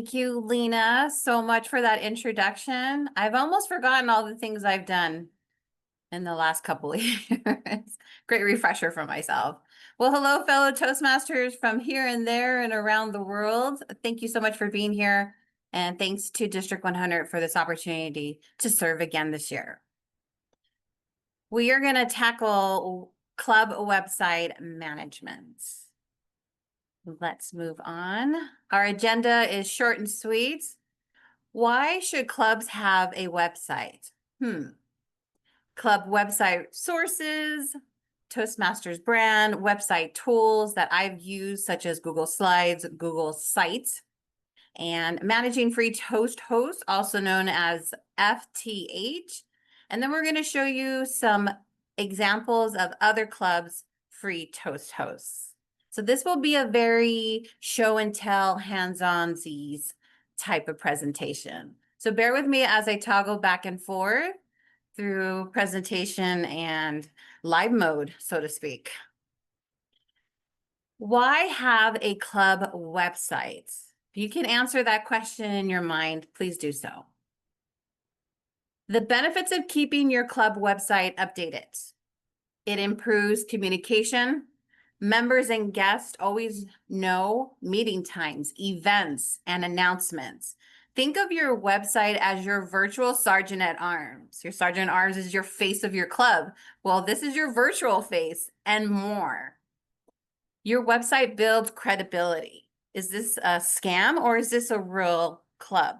Thank you, Lena, so much for that introduction. I've almost forgotten all the things I've done in the last couple of years. Great refresher for myself. Well, hello, fellow Toastmasters from here and there and around the world. Thank you so much for being here. And thanks to District 100 for this opportunity to serve again this year. We are going to tackle club website management. Let's move on. Our agenda is short and sweet. Why should clubs have a website? Club website sources, Toastmasters brand, website tools that I've used, such as Google Slides, Google Sites, and managing free Toast hosts, also known as FTH. And then we're going to show you some examples of other clubs' free Toast hosts. So this will be a very show and tell, hands-on-sies type of presentation. So bear with me as I toggle back and forth through presentation and live mode, so to speak. Why have a club website? If you can answer that question in your mind, please do so. The benefits of keeping your club website updated. It improves communication. Members and guests always know meeting times, events, and announcements. Think of your website as your virtual sergeant at arms. Your sergeant at arms is your face of your club. Well, this is your virtual face and more. Your website builds credibility. Is this a scam or is this a real club?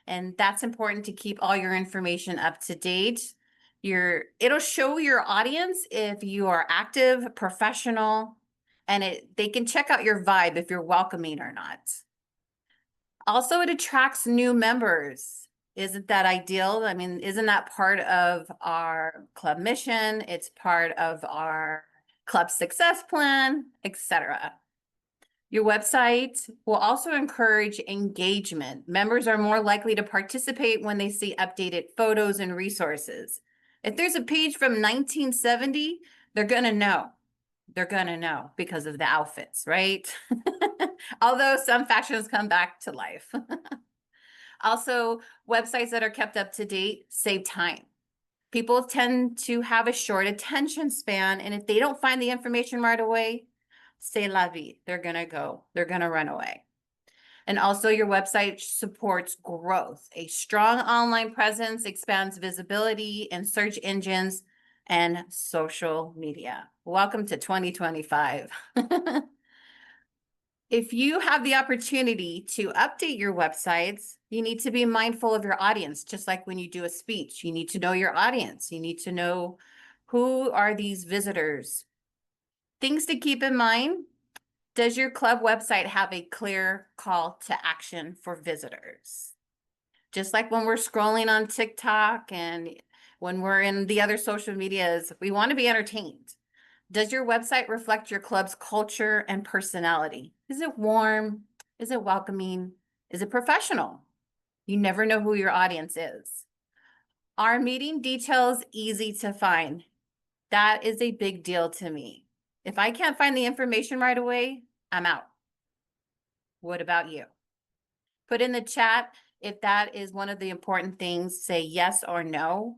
And that's important to keep all your information up to date. It'll show your audience if you are active, professional, and they can check out your vibe if you're welcoming or not. Also, it attracts new members. Isn't that ideal? I mean, isn't that part of our club mission? It's part of our club success plan, etc. Your website will also encourage engagement. Members are more likely to participate when they see updated photos and resources. If there's a page from 1970, they're going to know. They're going to know because of the outfits, right? Although some fashions come back to life. Also, websites that are kept up to date save time. People tend to have a short attention span, and if they don't find the information right away, c'est la vie. They're going to go. They're going to run away. And also your website supports growth. A strong online presence expands visibility in search engines and social media. Welcome to 2025. If you have the opportunity to update your websites, you need to be mindful of your audience. Just like when you do a speech, you need to know your audience. You need to know who are these visitors. Things to keep in mind. Does your club website have a clear call to action for visitors? Just like when we're scrolling on TikTok and when we're in the other social medias, we want to be entertained. Does your website reflect your club's culture and personality? Is it warm? Is it welcoming? Is it professional? You never know who your audience is. Are meeting details easy to find? That is a big deal to me. If I can't find the information right away, I'm out. What about you? Put in the chat if that is one of the important things. Say yes or no.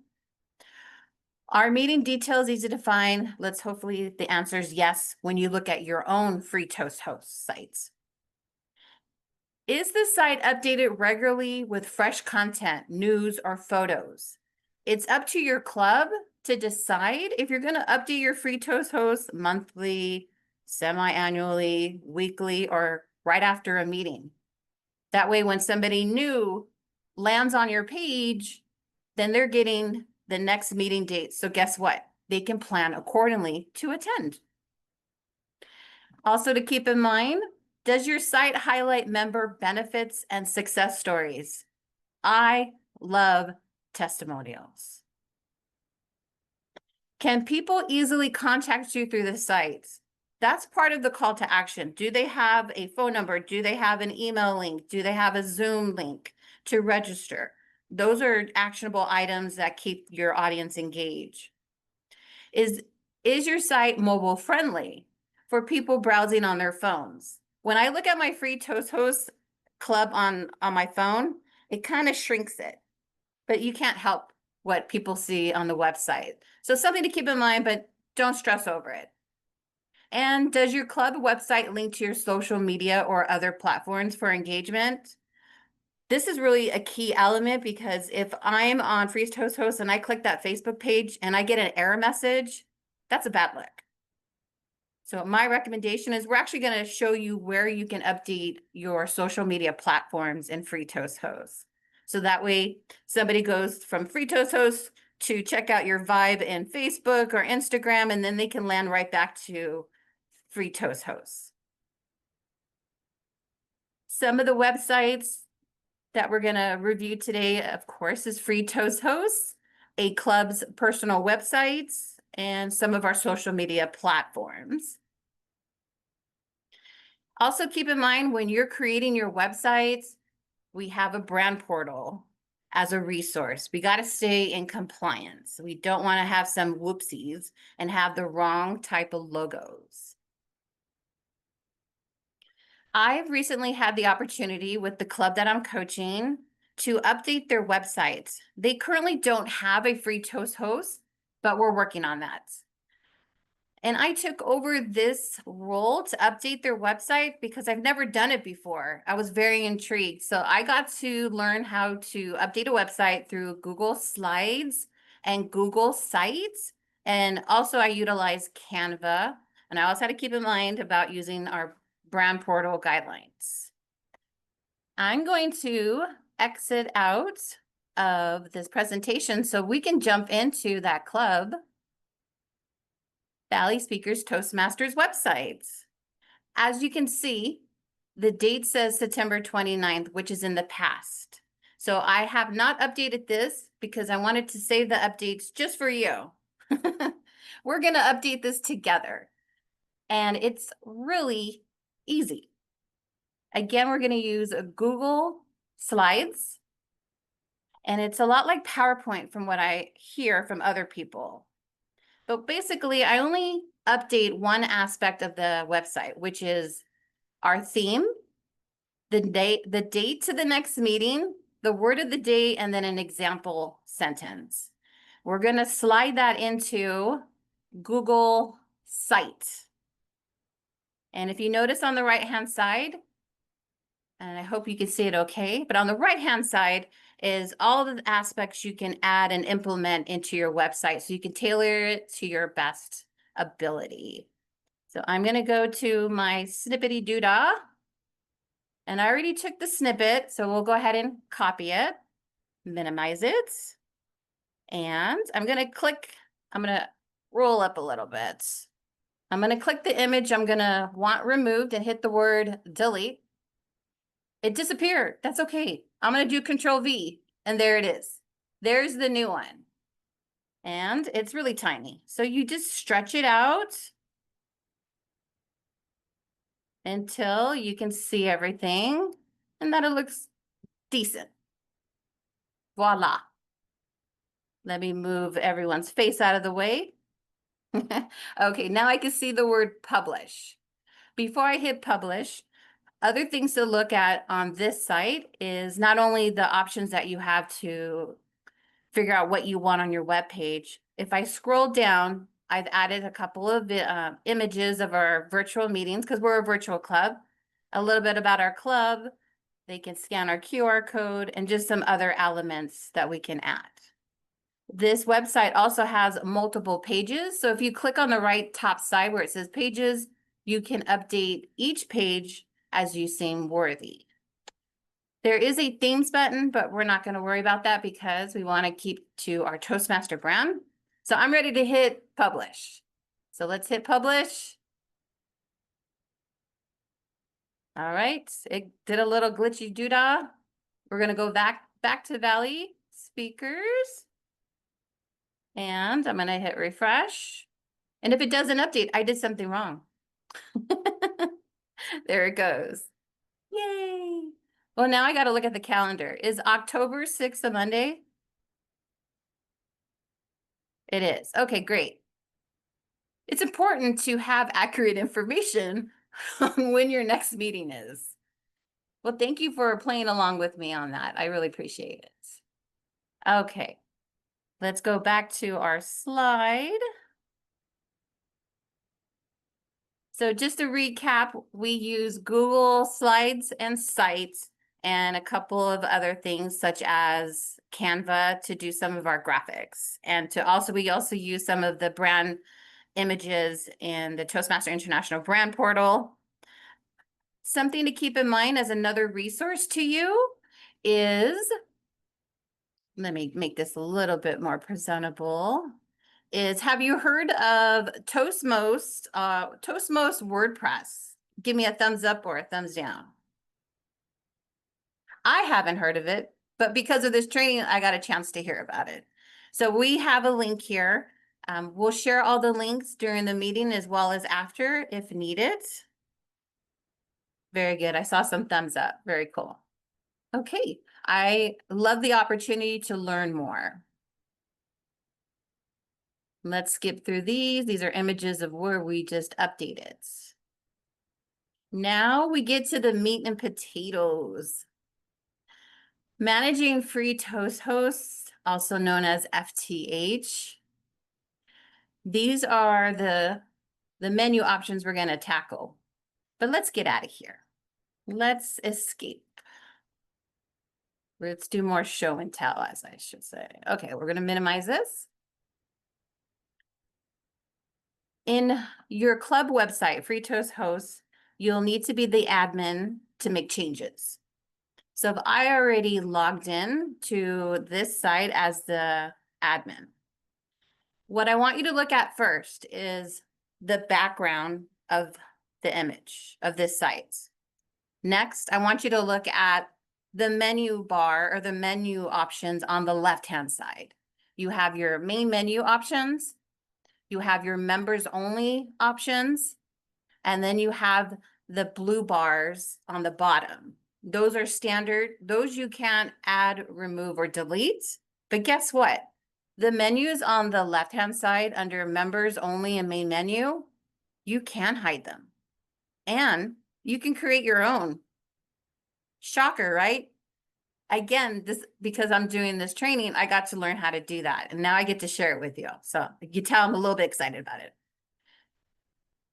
Are meeting details easy to find? Let's hopefully the answer is yes when you look at your own free Toast host sites. Is the site updated regularly with fresh content, news, or photos? It's up to your club to decide if you're going to update your free Toast host monthly, semi-annually, weekly, or right after a meeting. That way, when somebody new lands on your page, then they're getting the next meeting date. So guess what? They can plan accordingly to attend. Also to keep in mind, does your site highlight member benefits and success stories? I love testimonials. Can people easily contact you through the sites? That's part of the call to action. Do they have a phone number? Do they have an email link? Do they have a Zoom link to register? Those are actionable items that keep your audience engaged. Is your site mobile friendly for people browsing on their phones? When I look at my free Toast hosts, club on my phone, it kind of shrinks it, but you can't help what people see on the website. So something to keep in mind, but don't stress over it. And does your club website link to your social media or other platforms for engagement? This is really a key element because if I'm on Free Toast Host and I click that Facebook page and I get an error message, that's a bad look. So my recommendation is we're actually going to show you where you can update your social media platforms in Free Toast Host. So that way somebody goes from Free Toast Host to check out your vibe in Facebook or Instagram, and then they can land right back to Free Toast Host. Some of the websites that we're going to review today, of course, is Free Toast Host, a club's personal websites, and some of our social media platforms. Also keep in mind when you're creating your websites, we have a brand portal as a resource. We got to stay in compliance. We don't want to have some whoopsies and have the wrong type of logos. I've recently had the opportunity with the club that I'm coaching to update their websites. They currently don't have a Free Toast Host, but we're working on that. And I took over this role to update their website because I've never done it before. I was very intrigued. So I got to learn how to update a website through Google Slides and Google Sites. And also I utilize Canva. And I also had to keep in mind about using our brand portal guidelines. I'm going to exit out of this presentation so we can jump into that club. Valley Speakers Toastmasters websites. As you can see, the date says September 29th, which is in the past. So I have not updated this because I wanted to save the updates just for you. We're going to update this together. And it's really easy. Again, we're going to use a Google Slides. And it's a lot like PowerPoint from what I hear from other people. But basically, I only update one aspect of the website, which is our theme, the date to the next meeting, the word of the day, and then an example sentence. We're going to slide that into Google Site. And if you notice on the right-hand side, and I hope you can see it okay, but on the right-hand side is all the aspects you can add and implement into your website so you can tailor it to your best ability. So I'm going to go to my snippety doodah, and I already took the snippet, so we'll go ahead and copy it, minimize it, and I'm going to roll up a little bit. I'm going to click the image I'm going to want removed and hit the word delete. It disappeared. That's okay. I'm going to do Control V, and there it is. There's the new one. And it's really tiny. So you just stretch it out until you can see everything and that it looks decent. Voila. Let me move everyone's face out of the way. Okay, now I can see the word publish. Before I hit publish, other things to look at on this site is not only the options that you have to figure out what you want on your web page. If I scroll down, I've added a couple of images of our virtual meetings because we're a virtual club, a little bit about our club. They can scan our QR code and just some other elements that we can add. This website also has multiple pages. So if you click on the right top side where it says pages, you can update each page as you seem worthy. There is a themes button, but we're not going to worry about that because we want to keep to our Toastmaster brand. So I'm ready to hit publish. So let's hit publish. All right, it did a little glitchy doodah. We're going to go back to Valley Speakers. And I'm going to hit refresh. And if it doesn't update, I did something wrong. There it goes. Yay. Well, now I got to look at the calendar. Is October 6th a Monday? It is. Okay, great. It's important to have accurate information on when your next meeting is. Well, thank you for playing along with me on that. I really appreciate it. Okay, let's go back to our slide. So just to recap, we use Google Slides and Sites and a couple of other things such as Canva to do some of our graphics. And we also use some of the brand images in the Toastmaster International Brand Portal. Something to keep in mind as another resource to you is, let me make this a little bit more presentable, is have you heard of Toastmasters WordPress? Give me a thumbs up or a thumbs down. I haven't heard of it, but because of this training, I got a chance to hear about it. So we have a link here. We'll share all the links during the meeting as well as after if needed. Very good. I saw some thumbs up. Very cool. Okay. I love the opportunity to learn more. Let's skip through these. These are images of where we just updated. Now we get to the meat and potatoes. Managing free toast hosts, also known as FTH. These are the menu options we're going to tackle. But let's get out of here. Let's escape. Let's do more show and tell, as I should say. Okay, we're going to minimize this. In your club website, Free Toast Hosts, you'll need to be the admin to make changes. So if I already logged in to this site as the admin, what I want you to look at first is the background of the image of this site. Next, I want you to look at the menu bar or the menu options on the left-hand side. You have your main menu options, you have your members only options, and then you have the blue bars on the bottom. Those are standard. Those you can't add, remove, or delete. But guess what? The menus on the left-hand side under members only and main menu, you can hide them. And you can create your own. Shocker, right? Again, because I'm doing this training, I got to learn how to do that. And now I get to share it with you. So you tell I'm a little bit excited about it.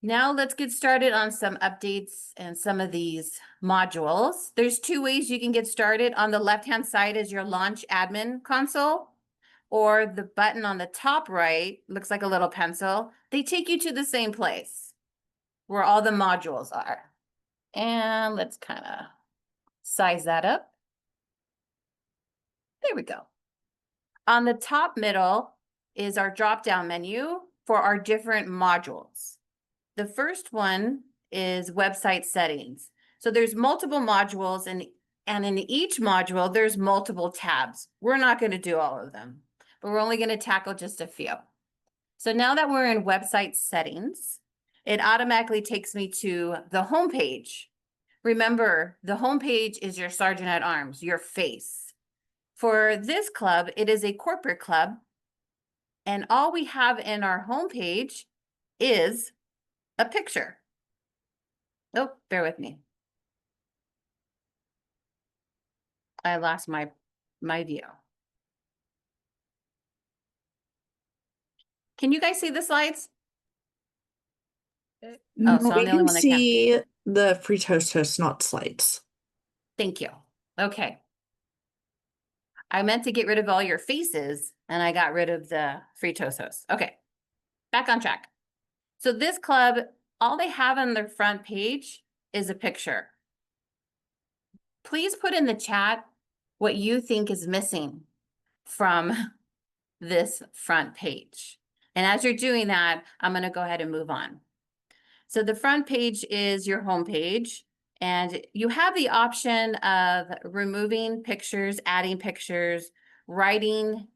Now let's get started on some updates and some of these modules. There's two ways you can get started. On the left-hand side is your launch admin console, or the button on the top right, looks like a little pencil. They take you to the same place where all the modules are. And let's kind of size that up. There we go. On the top middle is our drop-down menu for our different modules. The first one is website settings. So there's multiple modules and in each module, there's multiple tabs. We're not going to do all of them, but we're only going to tackle just a few. So now that we're in website settings, it automatically takes me to the home page. Remember, the home page is your sergeant at arms, your face. For this club, it is a corporate club, and all we have in our home page is a picture. Oh, bear with me. I lost my view. Can you guys see the slides? No, so I'm the only one that can't. see the free toast host, not slides. Thank you. Okay. I meant to get rid of all your faces and I got rid of the free toast host. Okay, back on track. So this club, all they have on their front page is a picture. Please put in the chat what you think is missing from this front page. And as you're doing that, I'm going to go ahead and move on. So the front page is your home page, and you have the option of removing pictures, adding pictures, writing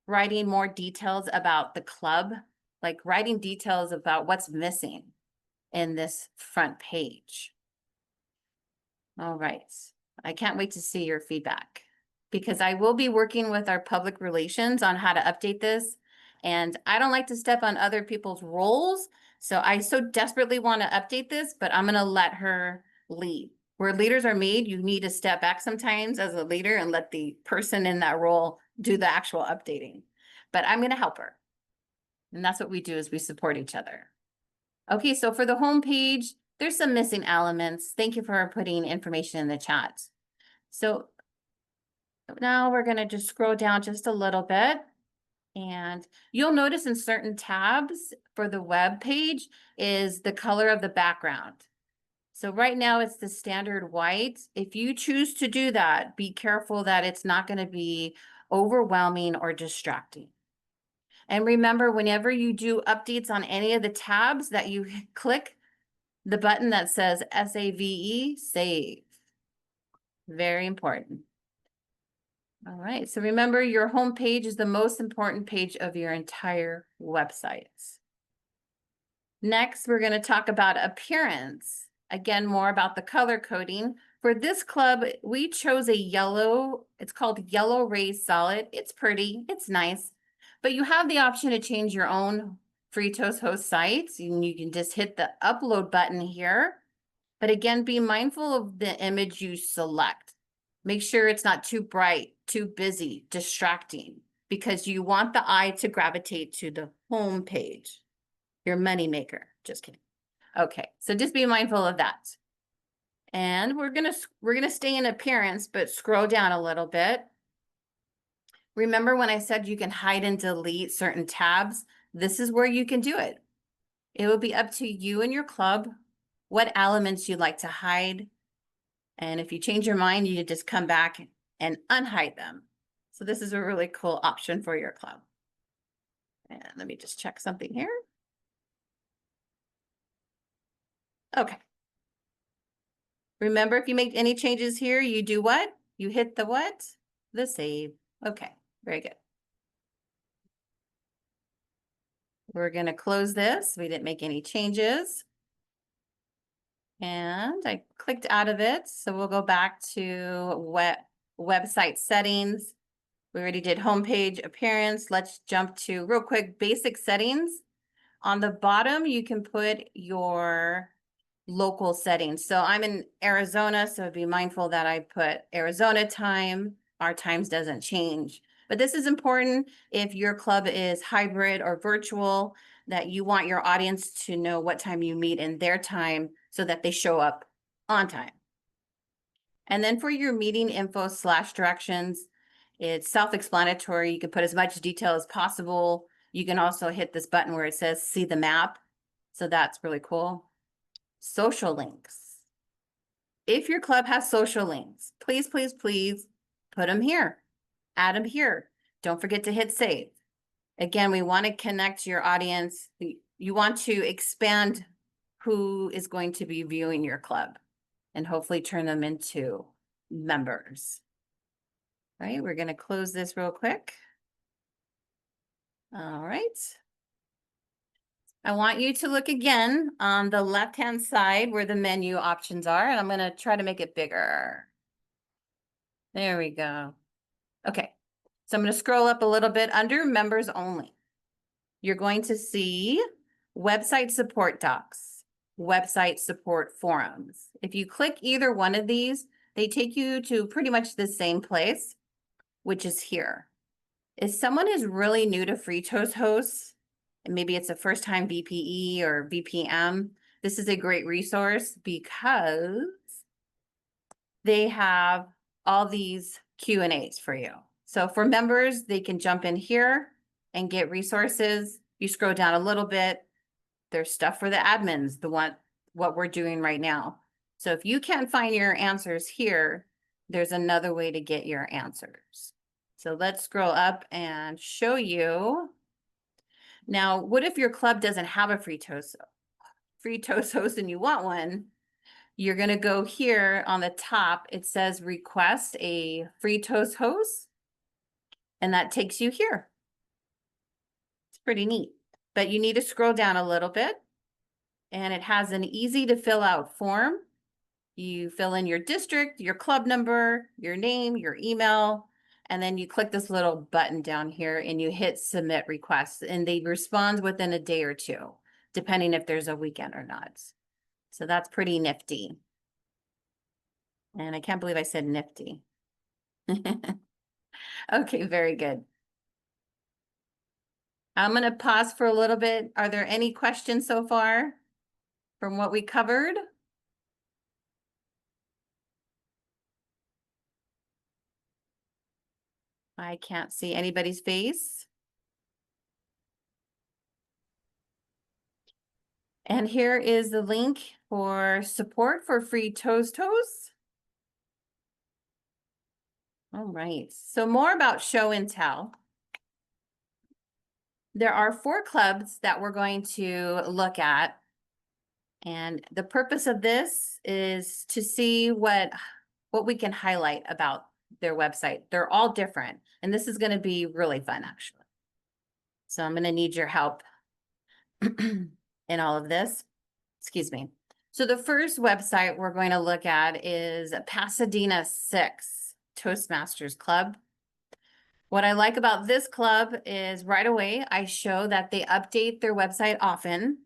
more details about the club, like writing details about what's missing in this front page. All right. I can't wait to see your feedback because I will be working with our public relations on how to update this. And I don't like to step on other people's roles. So I so desperately want to update this, but I'm going to let her lead Where leaders are made, you need to step back sometimes as a leader and let the person in that role do the actual updating. But I'm going to help her. And that's what we do, is we support each other. Okay, so for the home page, there's some missing elements. Thank you for putting information in the chat. So now we're going to just scroll down just a little bit. And you'll notice in certain tabs for the web page is the color of the background. So right now it's the standard white. If you choose to do that, be careful that it's not going to be overwhelming or distracting. And remember, whenever you do updates on any of the tabs, that you click the button that says SAVE, save. Very important. All right, so remember, your home page is the most important page of your entire website. Next, we're going to talk about appearance. Again, more about the color coding. For this club, we chose a yellow. It's called Yellow Raised Solid. It's pretty, it's nice, but you have the option to change your own FreeToast host sites, and you can just hit the upload button here. But again, be mindful of the image you select. Make sure it's not too bright, too busy, distracting, because you want the eye to gravitate to the home page. Your money maker. Just kidding. Okay, so just be mindful of that. And we're gonna stay in appearance, but scroll down a little bit. Remember when I said you can hide and delete certain tabs? This is where you can do it. It will be up to you and your club what elements you'd like to hide. And if you change your mind, you just come back and unhide them. So this is a really cool option for your club. And let me just check something here. Okay. Remember, if you make any changes here, you do what? You hit the what? The save. Okay, very good. We're going to close this. We didn't make any changes. And I clicked out of it. So we'll go back to website settings. We already did homepage appearance. Let's jump to real quick basic settings. On the bottom, you can put your local settings. So I'm in Arizona, so be mindful that I put Arizona time. Our times doesn't change. But this is important if your club is hybrid or virtual, that you want your audience to know what time you meet in their time so that they show up on time. And then for your meeting info / directions, it's self-explanatory. You can put as much detail as possible. You can also hit this button where it says see the map. So that's really cool. Social links. If your club has social links, please, please, please put them here. Add them here. Don't forget to hit save. Again, we want to connect your audience. You want to expand who is going to be viewing your club and hopefully turn them into members. All right, we're going to close this real quick. All right. I want you to look again on the left-hand side where the menu options are, and I'm going to try to make it bigger. There we go. Okay, so I'm going to scroll up a little bit under members only. You're going to see website support docs, website support forums. If you click either one of these, they take you to pretty much the same place, which is here. If someone is really new to FreeToast hosts, and maybe it's a first time VPE or VPM, this is a great resource because they have all these Q&As for you. So for members, they can jump in here and get resources. You scroll down a little bit, there's stuff for the admins, what we're doing right now. So if you can't find your answers here, there's another way to get your answers. So let's scroll up and show you. Now, what if your club doesn't have a FreeToast host and you want one? You're going to go here on the top. It says request a FreeToast host, and that takes you here. It's pretty neat, but you need to scroll down a little bit, and it has an easy to fill out form. You fill in your district, your club number, your name, your email, and then you click this little button down here and you hit submit requests, and they respond within a day or two, depending if there's a weekend or not. So that's pretty nifty. And I can't believe I said nifty. Okay, very good. I'm going to pause for a little bit. Are there any questions so far from what we covered? I can't see anybody's face. And here is the link for support for free Toast. All right, so more about show and tell. There are 4 clubs that we're going to look at. And the purpose of this is to see what we can highlight about their website. They're all different, and this is going to be really fun, actually. So I'm going to need your help in all of this. Excuse me. So the first website we're going to look at is Pasadena 6 Toastmasters Club. What I like about this club is right away, I show that they update their website often.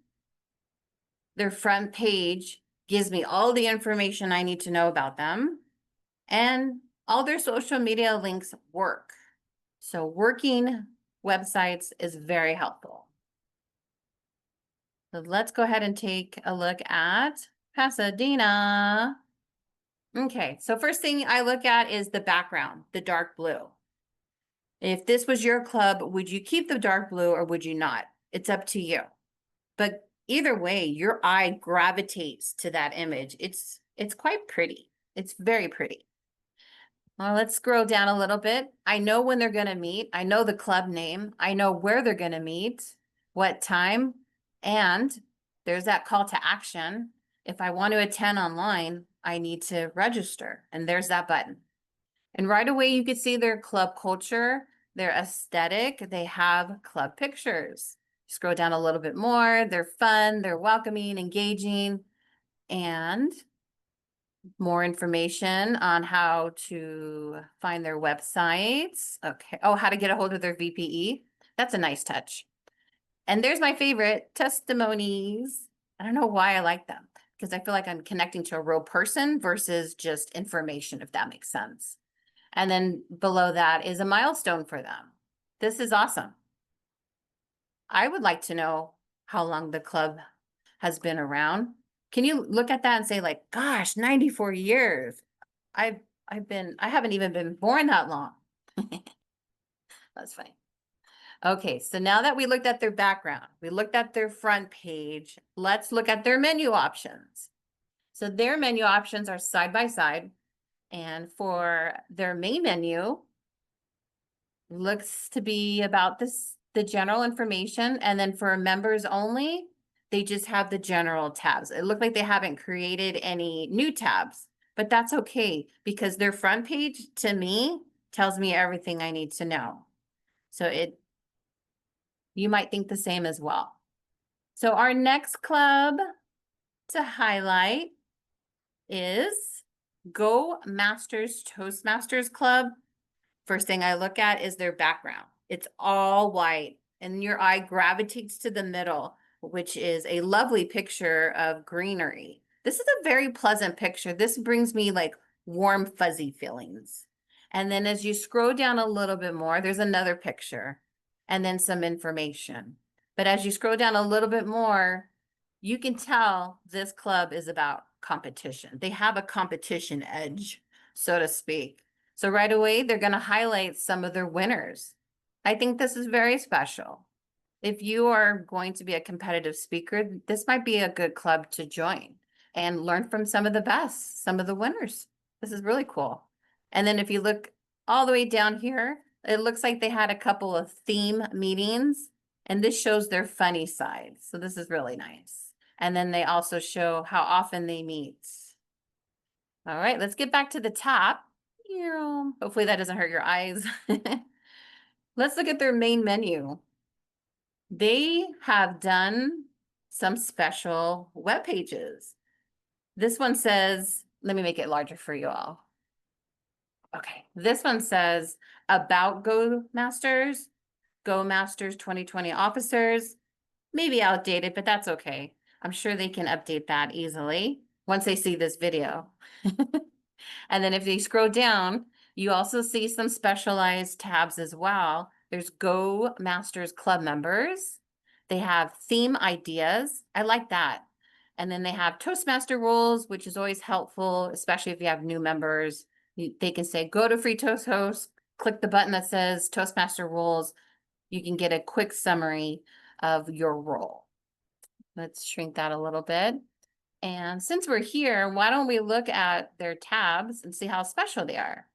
Their front page gives me all the information I need to know about them. And all their social media links work. So working websites is very helpful. So let's go ahead and take a look at Pasadena. Okay, so first thing I look at is the background, the dark blue. If this was your club, would you keep the dark blue or would you not? It's up to you. But either way, your eye gravitates to that image. It's quite pretty. It's very pretty. Well, let's scroll down a little bit. I know when they're going to meet. I know the club name. I know where they're going to meet, what time, and there's that call to action. If I want to attend online, I need to register, and there's that button. And right away, you can see their club culture, their aesthetic. They have club pictures. Scroll down a little bit more. They're fun, they're welcoming, engaging, and more information on how to find their websites. Okay. Oh, how to get a hold of their VPE. That's a nice touch. And there's my favorite, testimonies. I don't know why I like them because I feel like I'm connecting to a real person versus just information, if that makes sense. And then below that is a milestone for them. This is awesome. I would like to know how long the club has been around. Can you look at that and say like, gosh, 94 years. I haven't even been born that long. That's funny. Okay, so now that we looked at their background, we looked at their front page, let's look at their menu options. So their menu options are side by side. And for their main menu, looks to be about the general information. And then for members only, they just have the general tabs. It looked like they haven't created any new tabs, but that's okay because their front page to me tells me everything I need to know. So you might think the same as well. So our next club to highlight is Go Masters Toastmasters Club. First thing I look at is their background. It's all white and your eye gravitates to the middle, which is a lovely picture of greenery. This is a very pleasant picture. This brings me like warm, fuzzy feelings. And then as you scroll down a little bit more, there's another picture and then some information. But as you scroll down a little bit more, you can tell this club is about competition. They have a competition edge, so to speak. So right away, they're going to highlight some of their winners. I think this is very special. If you are going to be a competitive speaker, this might be a good club to join and learn from some of the best, some of the winners. This is really cool. And then if you look all the way down here, it looks like they had a couple of theme meetings, and this shows their funny side. So this is really nice. And then they also show how often they meet. All right, let's get back to the top. Hopefully that doesn't hurt your eyes. Let's look at their main menu. They have done some special web pages. This one says, let me make it larger for you all. Okay, this one says about Go Masters 2020 officers. Maybe outdated, but that's okay. I'm sure they can update that easily once they see this video. And then if you scroll down, you also see some specialized tabs as well. There's Go Masters Club members. They have theme ideas. I like that. And then they have Toastmaster rules, which is always helpful, especially if you have new members. They can say, go to Free Toast Host, click the button that says Toastmaster rules. You can get a quick summary of your role. Let's shrink that a little bit. And since we're here, why don't we look at their tabs and see how special they are?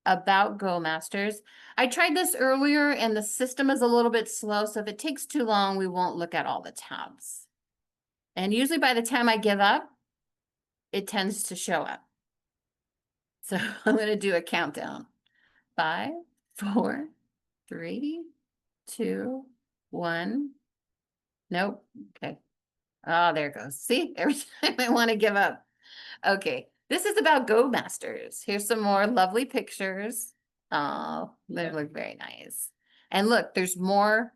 About Go Masters. I tried this earlier and the system is a little bit slow, so if it takes too long, we won't look at all the tabs. And usually by the time I give up, it tends to show up. So I'm going to do a countdown. 5, 4, 3, 2, 1. Nope. Okay. Oh, there it goes. See, every time I want to give up. Okay, this is about Go Masters. Here's some more lovely pictures. Oh, they look very nice. And look, there's more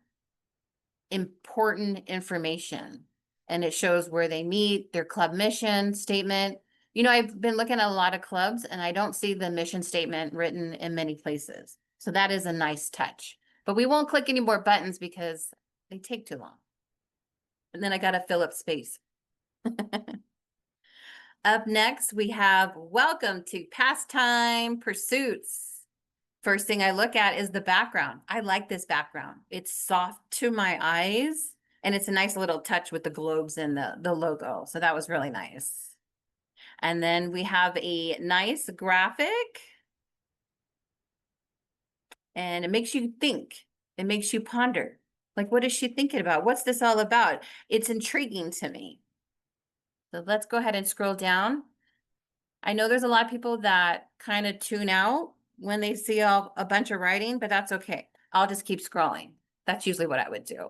important information. And it shows where they meet, their club mission statement. You know, I've been looking at a lot of clubs and I don't see the mission statement written in many places. So that is a nice touch. But we won't click any more buttons because they take too long. And then I gotta fill up space. Up next, we have Welcome to Pastime Pursuits. First thing I look at is the background. I like this background. It's soft to my eyes, and it's a nice little touch with the globes and the logo. So that was really nice. And then we have a nice graphic. And it makes you think. It makes you ponder. Like, what is she thinking about? What's this all about? It's intriguing to me. So let's go ahead and scroll down. I know there's a lot of people that kind of tune out when they see a bunch of writing, but that's okay. I'll just keep scrolling. That's usually what I would do.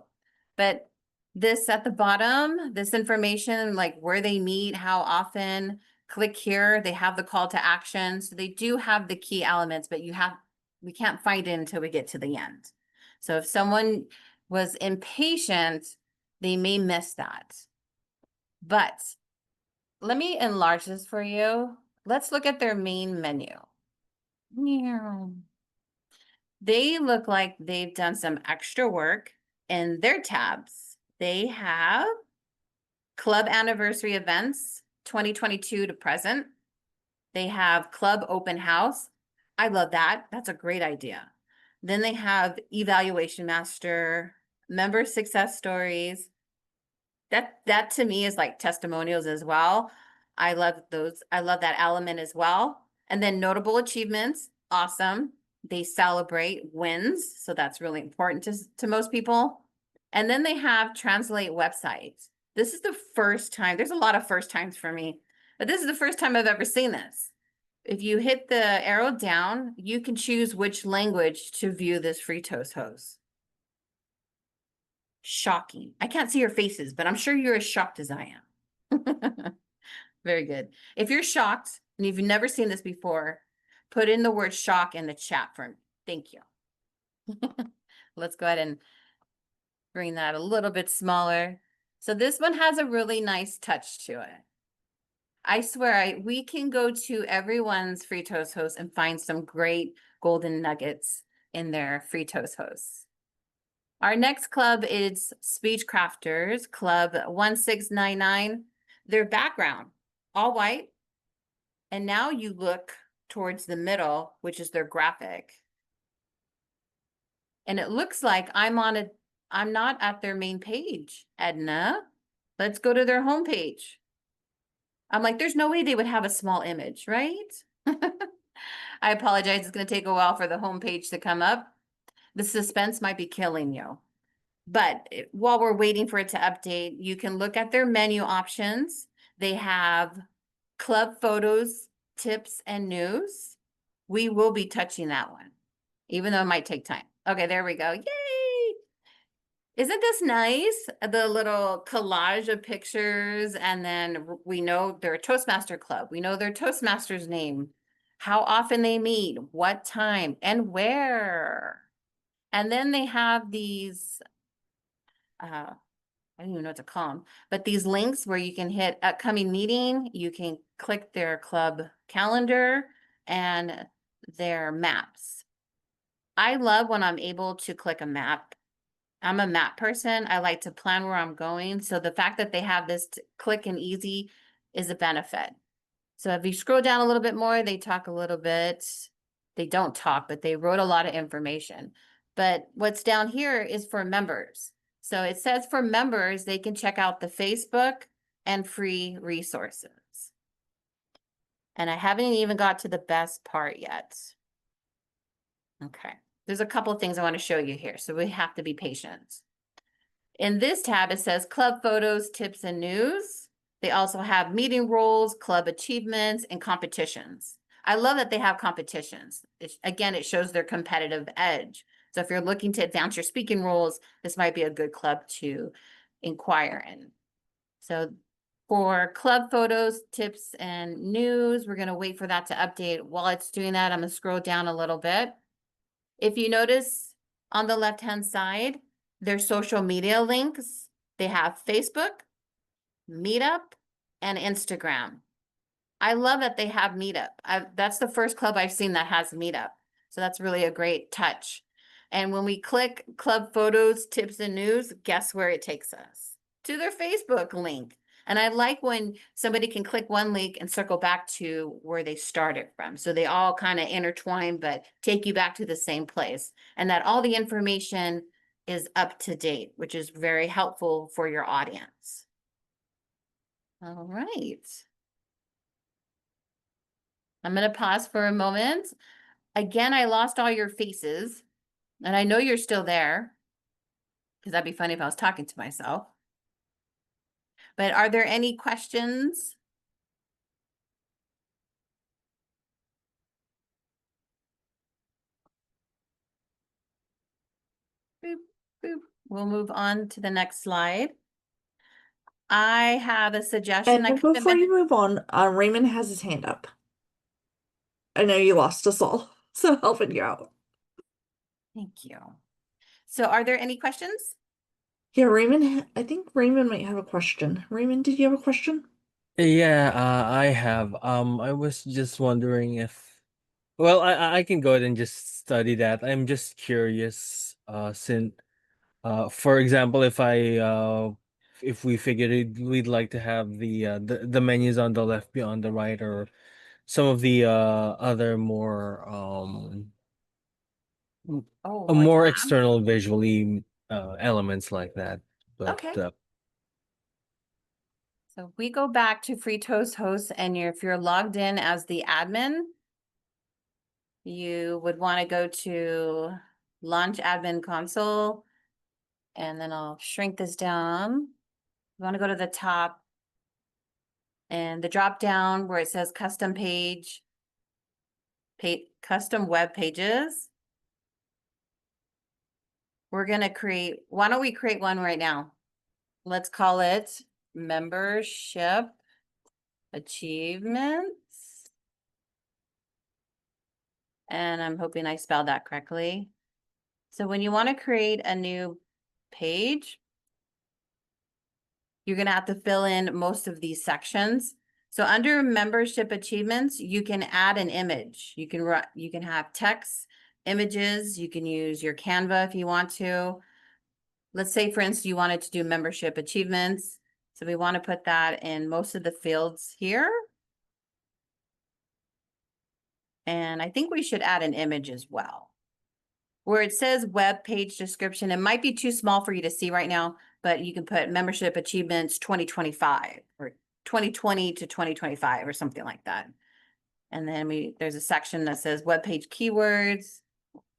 But this at the bottom, this information, like where they meet, how often, click here. They have the call to action. So they do have the key elements, but we can't find it until we get to the end. So if someone was impatient, they may miss that. But let me enlarge this for you. Let's look at their main menu. They look like they've done some extra work in their tabs. They have club anniversary events, 2022 to present. They have club open house. I love that. That's a great idea. Then they have evaluation master, member success stories. That to me is like testimonials as well. I love those. I love that element as well. And then notable achievements. Awesome. They celebrate wins. So that's really important to most people. And then they have translate websites. This is the first time. There's a lot of first times for me, but this is the first time I've ever seen this. If you hit the arrow down, you can choose which language to view this free toast host. Shocking. I can't see your faces, but I'm sure you're as shocked as I am. Very good. If you're shocked and you've never seen this before, put in the word shock in the chat for me. Thank you. Let's go ahead and bring that a little bit smaller. So this one has a really nice touch to it. I swear we can go to everyone's free toast host and find some great golden nuggets in their free toast hosts. Our next club is Speech Crafters, Club 1699. Their background, all white. And now you look towards the middle, which is their graphic. And it looks like I'm not at their main page, Edna. Let's go to their homepage. I'm like, there's no way they would have a small image, right? I apologize. It's going to take a while for the homepage to come up. The suspense might be killing you. But while we're waiting for it to update, you can look at their menu options. They have club photos, tips, and news. We will be touching that one, even though it might take time. Okay, there we go. Yay! Isn't this nice? The little collage of pictures, and then we know they're a Toastmaster club. We know their Toastmaster's name, how often they meet, what time, and where. And then they have these I don't even know what to call them, but these links where you can hit upcoming meeting, you can click their club calendar and their maps. I love when I'm able to click a map. I'm a map person. I like to plan where I'm going. So the fact that they have this click and easy is a benefit. So if you scroll down a little bit more, they talk a little bit. They don't talk, but they wrote a lot of information. But what's down here is for members. So it says for members, they can check out the Facebook and free resources. And I haven't even got to the best part yet. Okay, there's a couple of things I want to show you here, so we have to be patient. In this tab, it says club photos, tips, and news. They also have meeting roles, club achievements, and competitions. I love that they have competitions. Again, it shows their competitive edge. So if you're looking to advance your speaking roles, this might be a good club to inquire in. So for club photos, tips, and news, we're going to wait for that to update. While it's doing that, I'm going to scroll down a little bit. If you notice on the left-hand side, their social media links, they have Facebook, Meetup, and Instagram. I love that they have Meetup. That's the first club I've seen that has Meetup. So that's really a great touch. And when we click club photos, tips, and news, guess where it takes us? To their Facebook link. And I like when somebody can click one link and circle back to where they started from. So they all kind of intertwine, but take you back to the same place. And that all the information is up to date, which is very helpful for your audience. All right. I'm going to pause for a moment. Again, I lost all your faces, and I know you're still there, because that'd be funny if I was talking to myself. But are there any questions? Boop, boop. We'll move on to the next slide. I have a suggestion. And before you move on, Raymond has his hand up. I know you lost us all, so helping you out. Thank you. So are there any questions? Yeah, Raymond, I think Raymond might have a question. Raymond, did you have a question? Yeah, I have. I was just wondering if, well, I can go ahead and just study that. I'm just curious, since, for example, if we figured we'd like to have the menus on the left be on the right, or some of the other more Oh, more tab. external visually elements like that. But Okay. So we go back to Free Toast Host, and if you're logged in as the admin, you would want to go to Launch Admin Console, and then I'll shrink this down. You want to go to the top, and the drop down where it says Custom Page, Custom Web Pages. We're going to create, why don't we create one right now? Let's call it Membership Achievements. And I'm hoping I spelled that correctly. So when you want to create a new page, you're going to have to fill in most of these sections. So under membership achievements, you can add an image. You can have text, images, you can use your Canva if you want to. Let's say, for instance, you wanted to do membership achievements. So we want to put that in most of the fields here. And I think we should add an image as well. Where it says web page description, it might be too small for you to see right now, but you can put membership achievements 2025 or 2020 to 2025 or something like that. And then there's a section that says web page keywords,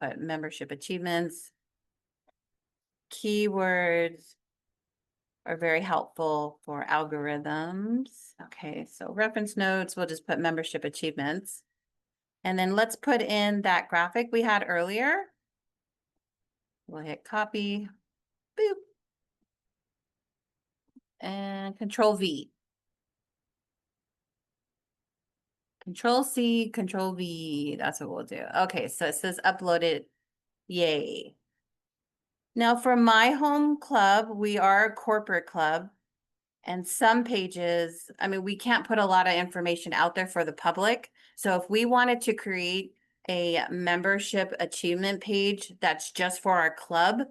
but membership achievements. Keywords are very helpful for algorithms. Okay, so reference notes, we'll just put membership achievements. And then let's put in that graphic we had earlier. We'll hit copy, boop, and Control V. Control C, Control V, that's what we'll do. Okay, so it says uploaded, yay. Now for my home club, we are a corporate club. And some pages, I mean, we can't put a lot of information out there for the public. So if we wanted to create a membership achievement page that's just for our club,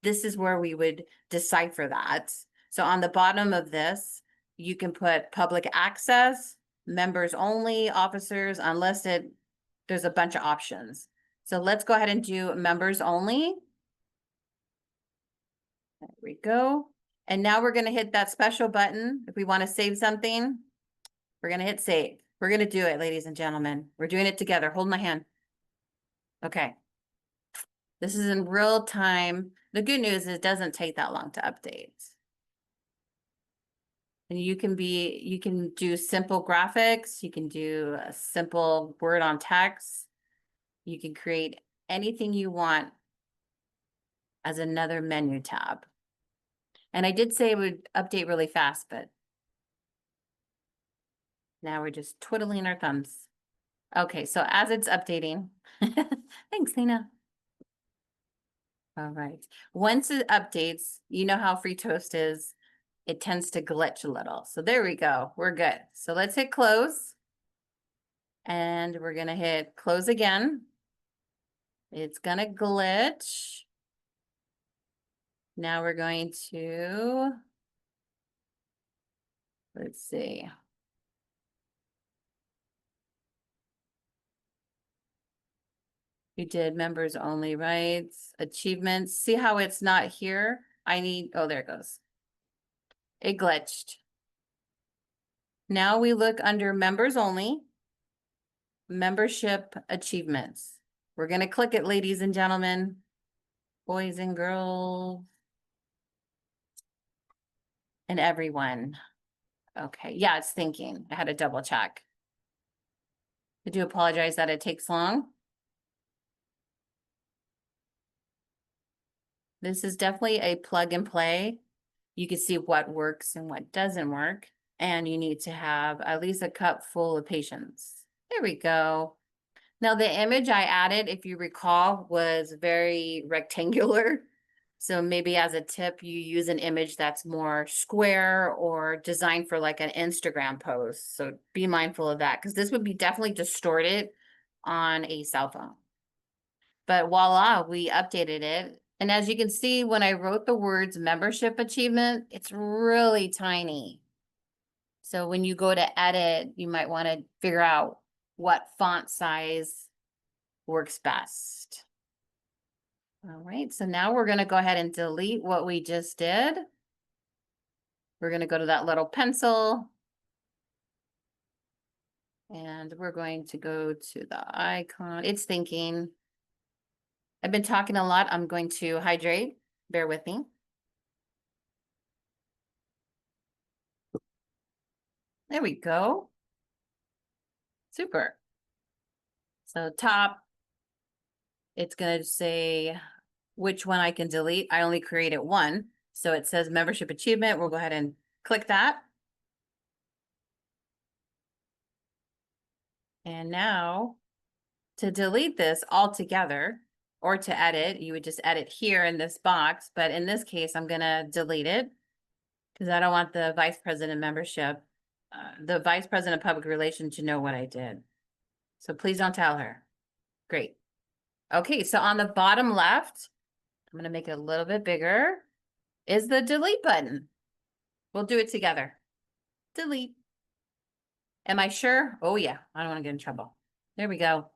this is where we would decipher that. So on the bottom of this, you can put public access, members only, officers, unlisted. There's a bunch of options. So let's go ahead and do members only. There we go. And now we're gonna hit that special button. If we want to save something, we're gonna hit save. We're gonna do it, ladies and gentlemen. We're doing it together. Hold my hand. Okay. This is in real time. The good news is it doesn't take that long to update. And you can do simple graphics. You can do a simple word on text. You can create anything you want as another menu tab. And I did say it would update really fast, but now we're just twiddling our thumbs. Okay, so as it's updating, thanks, Nina. All right, once it updates, you know how free toast is, it tends to glitch a little. So there we go, we're good. So let's hit close. And we're gonna hit close again. It's gonna glitch. Now we're going to, let's see. We did members only, rights, achievements. See how it's not here? Oh, there it goes. It glitched. Now we look under members only, membership achievements. We're gonna click it, ladies and gentlemen, boys and girls, and everyone. Okay, yeah, it's thinking. I had to double check. I do apologize that it takes long. This is definitely a plug and play. You can see what works and what doesn't work. And you need to have at least a cup full of patience. There we go. Now the image I added, if you recall, was very rectangular. So maybe as a tip, you use an image that's more square or designed for like an Instagram post. So be mindful of that because this would be definitely distorted on a cell phone. But voila, we updated it. And as you can see, when I wrote the words membership achievement, it's really tiny. So when you go to edit, you might want to figure out what font size works best. All right, so now we're going to go ahead and delete what we just did. We're going to go to that little pencil. And we're going to go to the icon. It's thinking. I've been talking a lot. I'm going to hydrate. Bear with me. There we go. Super. So top, it's going to say which one I can delete. I only created one. So it says membership achievement. We'll go ahead and click that. And now to delete this altogether or to edit, you would just edit here in this box. But in this case, I'm going to delete it because I don't want the vice president membership, the vice president of public relations to know what I did. So please don't tell her. Great. Okay, so on the bottom left, I'm going to make it a little bit bigger, is the delete button. We'll do it together. Delete. Am I sure? Oh yeah, I don't want to get in trouble. There we go.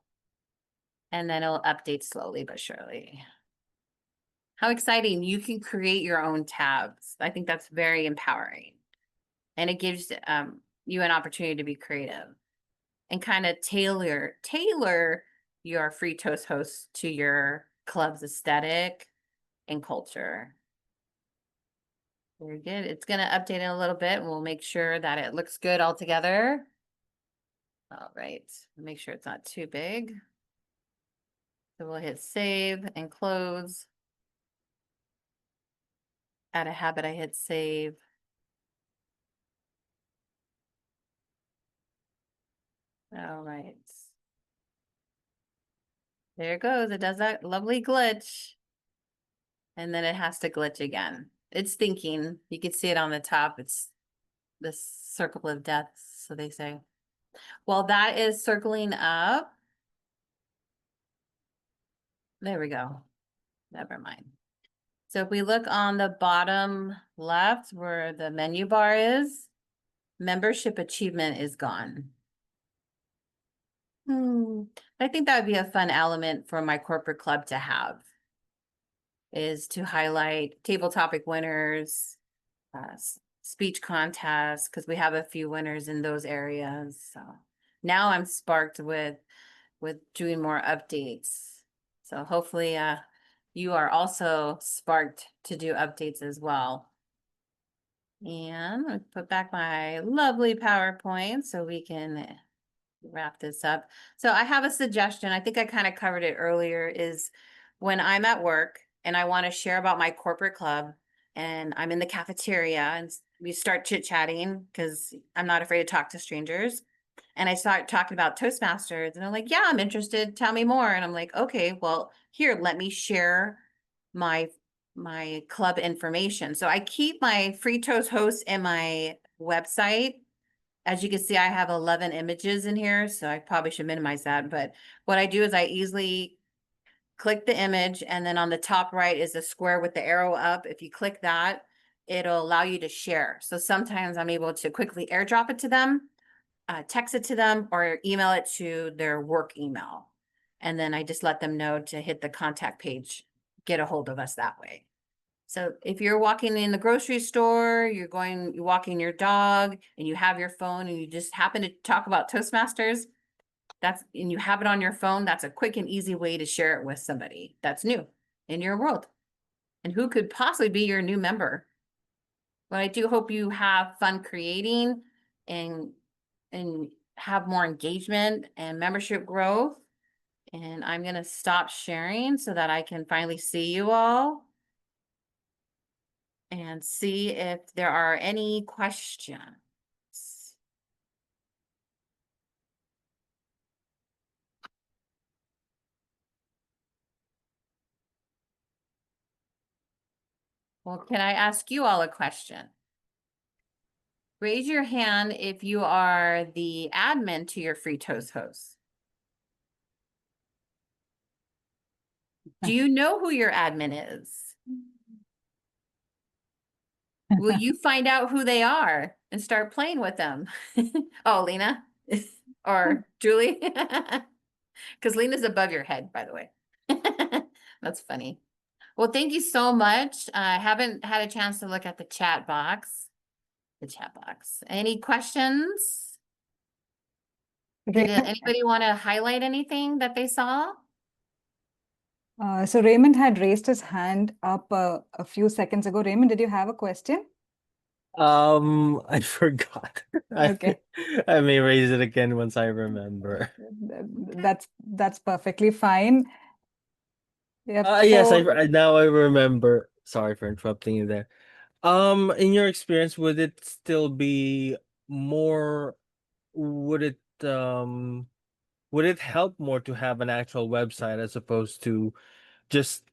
And then it'll update slowly but surely. How exciting. You can create your own tabs. I think that's very empowering. And it gives you an opportunity to be creative and kind of tailor your free toast host to your club's aesthetic and culture. Very good. It's going to update in a little bit. We'll make sure that it looks good all together. All right. Make sure it's not too big. So we'll hit save and close. Add a habit, I hit save. All right. There it goes. It does that lovely glitch. And then it has to glitch again. It's thinking. You can see it on the top. It's the circle of death, so they say. Well, that is circling up. There we go. Never mind. So if we look on the bottom left where the menu bar is, membership achievement is gone. I think that would be a fun element for my corporate club to have, is to highlight table topic winners, speech contests, because we have a few winners in those areas. So now I'm sparked with doing more updates. So hopefully you are also sparked to do updates as well. And I'll put back my lovely PowerPoint so we can wrap this up. So I have a suggestion. I think I kind of covered it earlier, is when I'm at work and I want to share about my corporate club and I'm in the cafeteria and we start chit-chatting, because I'm not afraid to talk to strangers. And I start talking about Toastmasters and I'm like, yeah, I'm interested. Tell me more. And I'm like, okay, well, here, let me share my club information. So I keep my free Toast host in my website. As you can see, I have 11 images in here, so I probably should minimize that. But what I do is I easily click the image, and then on the top right is the square with the arrow up. If you click that, it'll allow you to share. So sometimes I'm able to quickly airdrop it to them, text it to them, or email it to their work email. And then I just let them know to hit the contact page, get a hold of us that way. So if you're walking in the grocery store, you're walking your dog and you have your phone and you just happen to talk about Toastmasters, and you have it on your phone, that's a quick and easy way to share it with somebody that's new in your world and who could possibly be your new member. But I do hope you have fun creating and have more engagement and membership growth. And I'm going to stop sharing so that I can finally see you all and see if there are any questions. Well, can I ask you all a question? Raise your hand if you are the admin to your free Toast host. Do you know who your admin is? Will you find out who they are and start playing with them? Oh, Lena or Julie? Because Lena's above your head, by the way. That's funny. Well, thank you so much. I haven't had a chance to look at the chat box. Any questions? Did anybody want to highlight anything that they saw? So Raymond had raised his hand up a few seconds ago. Raymond, did you have a question? I forgot. Okay. I may raise it again once I remember. That's perfectly fine. Yep. Yes, So now I remember. Sorry for interrupting you there. In your experience, would it still be more, would it help more to have an actual website as opposed to just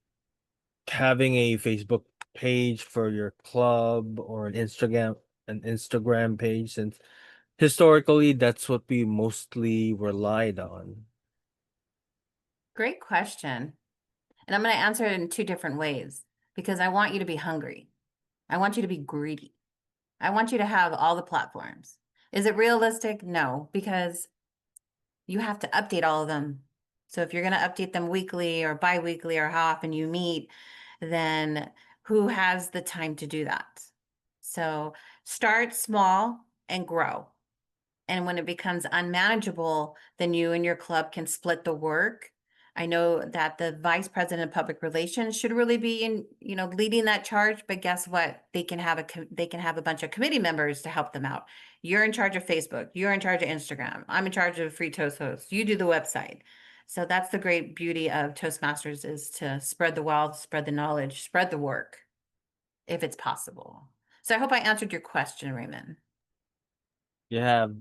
having a Facebook page for your club or an Instagram page, since historically that's what we mostly relied on? Great question. And I'm going to answer it in two different ways because I want you to be hungry. I want you to be greedy. I want you to have all the platforms. Is it realistic? No, because you have to update all of them. So if you're going to update them weekly or bi-weekly or how often you meet, then who has the time to do that? So start small and grow. And when it becomes unmanageable, then you and your club can split the work. I know that the vice president of public relations should really be leading that charge, but guess what? They can have a bunch of committee members to help them out. You're in charge of Facebook, you're in charge of Instagram, I'm in charge of Free Toast Host, you do the website. So that's the great beauty of Toastmasters, is to spread the wealth, spread the knowledge, spread the work, if it's possible. So I hope I answered your question, Raymond. You have,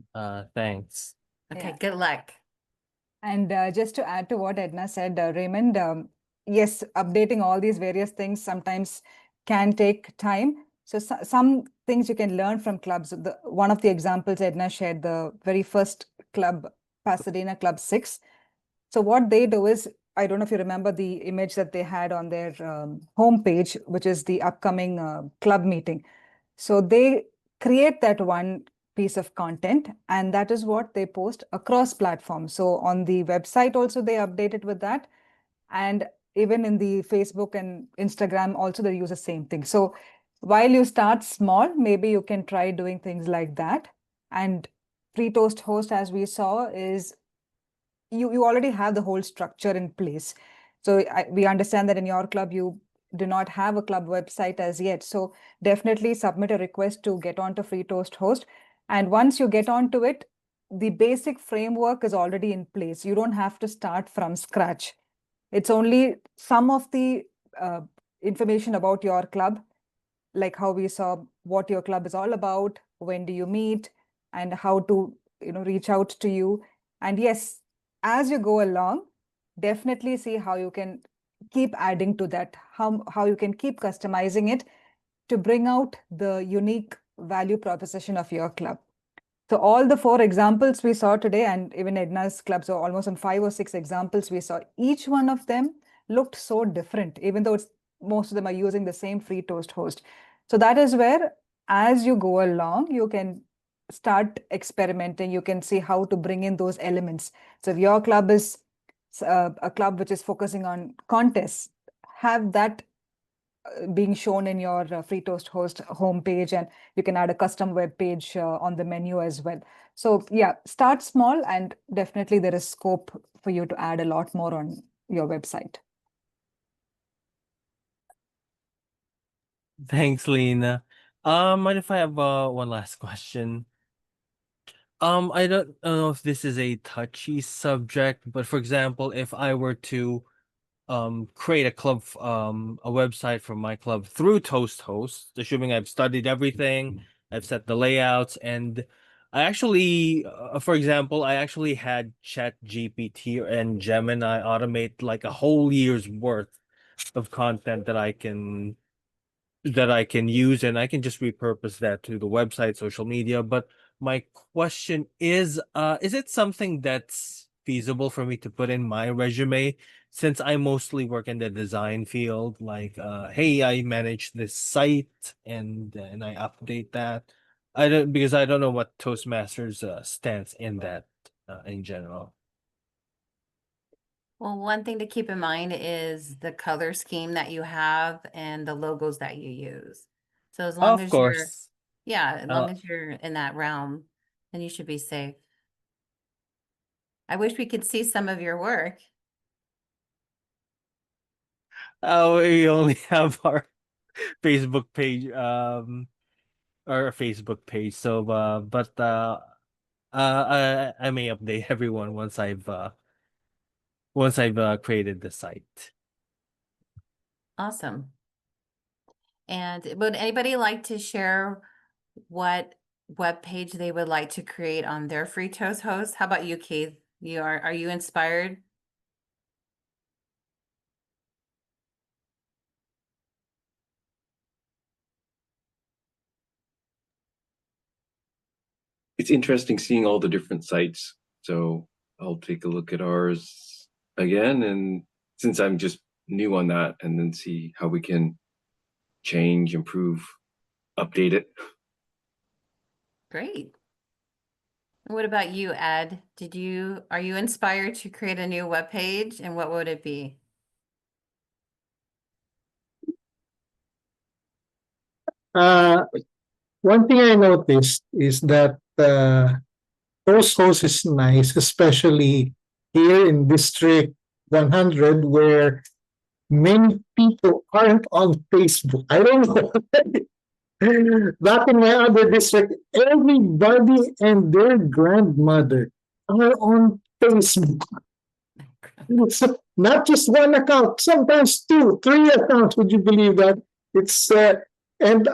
thanks. Okay, Yeah. good luck. And just to add to what Edna said, Raymond, yes, updating all these various things sometimes can take time. So, some things you can learn from clubs. One of the examples Edna shared, the very first club, Pasadena Club 6. So what they do is, I don't know if you remember the image that they had on their homepage, which is the upcoming club meeting. So they create that one piece of content, and that is what they post across platforms. So on the website also they update it with that, and even in the Facebook and Instagram also they use the same thing. So while you start small, maybe you can try doing things like that. And Free Toast Host, as we saw, is you already have the whole structure in place. So we understand that in your club, you do not have a club website as yet. So definitely submit a request to get onto Free Toast Host. And once you get onto it, the basic framework is already in place. You don't have to start from scratch. It's only some of the information about your club, like how we saw what your club is all about, when do you meet, and how to reach out to you. And yes, as you go along, definitely see how you can keep adding to that, how you can keep customizing it to bring out the unique value proposition of your club. So all the 4 examples we saw today, and even Edna's club, so almost on 5 or 6 examples we saw, each one of them looked so different, even though most of them are using the same Free Toast Host. So that is where, as you go along, you can start experimenting. You can see how to bring in those elements. So if your club is a club which is focusing on contests, have that being shown in your Free Toast Host homepage, and you can add a custom web page on the menu as well. So yeah, start small, and definitely there is scope for you to add a lot more on your website. Thanks, Lena. Mind if I have one last question? I don't know if this is a touchy subject, but for example, if I were to create a club, a website for my club through Toast Host, assuming I've studied everything, I've set the layouts, and I actually, for example, I actually had Chat GPT and Gemini automate like a whole year's worth of content that I can use, and I can just repurpose that to the website, social media. But my question is it something that's feasible for me to put in my resume, since I mostly work in the design field? Like, hey, I manage this site, and I update that. Because I don't know what Toastmasters stance in that in general. Well, one thing to keep in mind is the color scheme that you have and the logos that you use. So as long Of as course. as long as you're in that realm, then you should be safe. I wish we could see some of your work. We only have our Facebook page, our Facebook page. So, but I may update everyone once I've created the site. Awesome. And would anybody like to share what web page they would like to create on their Free Toast Host? How about you, Keith? Are you inspired? It's interesting seeing all the different sites. So I'll take a look at ours again, and since I'm just new on that, and then see how we can change, improve, update it. Great. What about you, Ed? Are you inspired to create a new web page, and what would it be? One thing I noticed is that Toast Host is nice, especially here in District 100, where many people aren't on Facebook. I don't know. Back in my other district, everybody and their grandmother are on Facebook. So not just one account, sometimes 2, 3 accounts. Would you believe that? It's and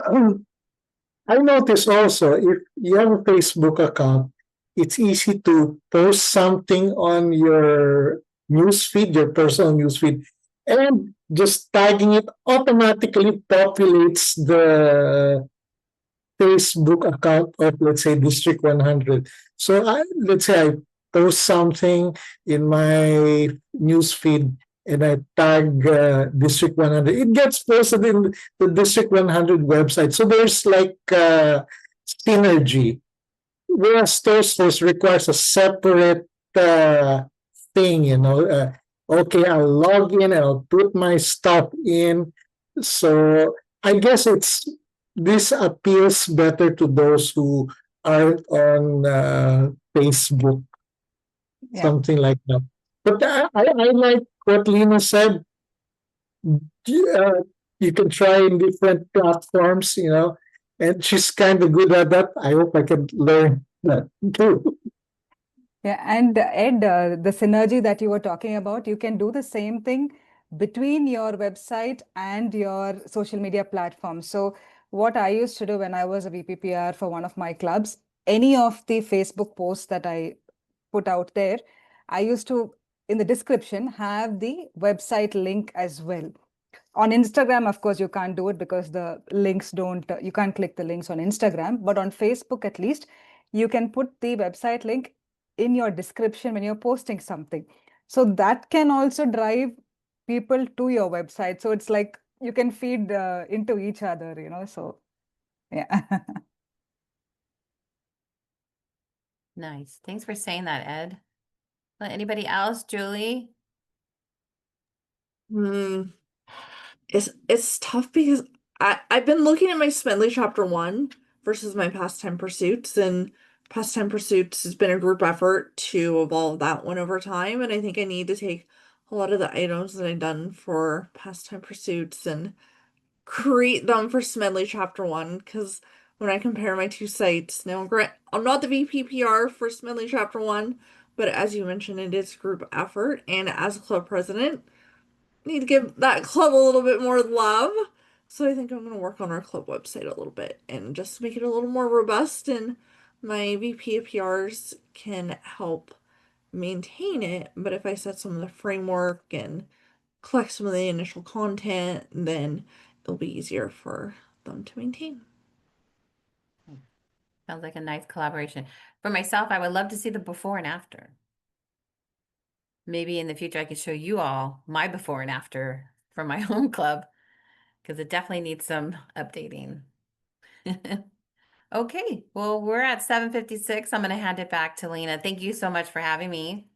I notice also if you have a Facebook account, it's easy to post something on your newsfeed, your personal newsfeed, and just tagging it automatically populates the Facebook account of, let's say, District 100. So let's say I post something in my news feed and I tag District 100. It gets posted in the District 100 website. So there's like synergy. Whereas Toastmasters requires a separate thing, okay, I'll log in and I'll put my stuff in. So I guess this appeals better to those who aren't on Facebook, Yeah. something like that. But I like what Lena said. You can try in different platforms, and she's kind of good at that. I hope I can learn that too. Yeah, and Ed, the synergy that you were talking about, you can do the same thing between your website and your social media platform. So what I used to do when I was a VPPR for one of my clubs, any of the Facebook posts that I put out there, I used to, in the description, have the website link as well. On Instagram, of course, you can't do it because the links don't, you can't click the links on Instagram, but on Facebook at least, you can put the website link in your description when you're posting something. So that can also drive people to your website. So it's like you can feed into each other, so yeah. Nice. Thanks for saying that, Ed. Anybody else? Julie? It's tough because I've been looking at my Smedley chapter 1 versus my pastime pursuits, and pastime pursuits has been a group effort to evolve that one over time, and I think I need to take a lot of the items that I've done for pastime pursuits and create them for Smedley chapter 1, because when I compare my two sites, now I'm not the VPPR for Smedley chapter 1, but as you mentioned, it is group effort, and as a club president, need to give that club a little bit more love. So I think I'm going to work on our club website a little bit and just make it a little more robust, and my VP of PRs can help maintain it. But if I set some of the framework and collect some of the initial content, then it'll be easier for them to maintain. Sounds like a nice collaboration. For myself, I would love to see the before and after. Maybe in the future I could show you all my before and after from my home club, because it definitely needs some updating. Okay, well, we're at 7:56. I'm going to hand it back to Lena. Thank you so much for having me.